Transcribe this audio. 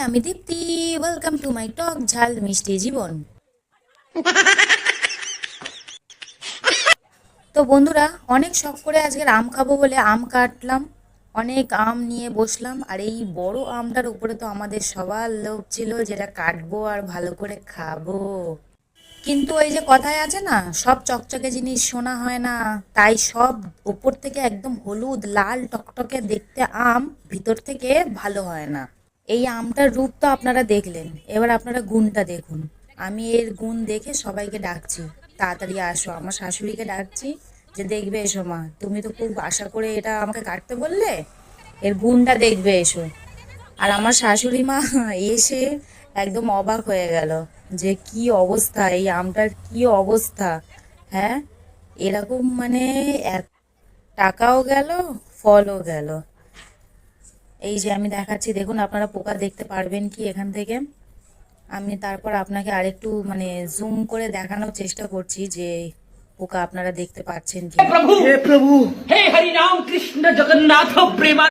আমি দীপ্তি, welcome to my টক ঝাল মিষ্টি জীবন। তো বন্ধুরা, অনেক শখ করে আজকের আম খাবো বলে আম কাটলাম, অনেক আম নিয়ে বসলাম। আর এই বড় আমটার উপরে তো আমাদের সবার লোভ ছিল, যেটা কাটবো আর ভালো করে খাবো। কিন্তু ওই যে কথায় আছে না, সব চকচকে জিনিস সোনা হয় না। তাই সব উপর থেকে একদম হলুদ লাল টকটকে দেখতে আম ভিতর থেকে ভালো হয় না। এই আমটার রূপ তো আপনারা দেখলেন, এবার আপনারা গুণটা দেখুন। আমি এর গুণ দেখে সবাইকে ডাকছি, তাড়াতাড়ি আসো। আমার শাশুড়িকে ডাকছি যে দেখবে এসো মা, তুমি তো খুব আশা করে এটা আমাকে কাটতে বললে, এর গুণটা দেখবে এসো। আর আমার শাশুড়ি মা এসে একদম অবাক হয়ে গেল যে কি অবস্থা, এই আমটার কি অবস্থা। হ্যাঁ, এরকম মানে টাকাও গেল, ফলও গেল। এই যে আমি দেখাচ্ছি, দেখুন আপনারা পোকা দেখতে পারবেন কি এখান থেকে। আমি তারপর আপনাকে আরেকটু মানে জুম করে দেখানোর চেষ্টা করছি যে পোকা আপনারা দেখতে পাচ্ছেন কি। हे प्रभु हे हरि राम कृष्ण जगन्नाथ प्रेमा।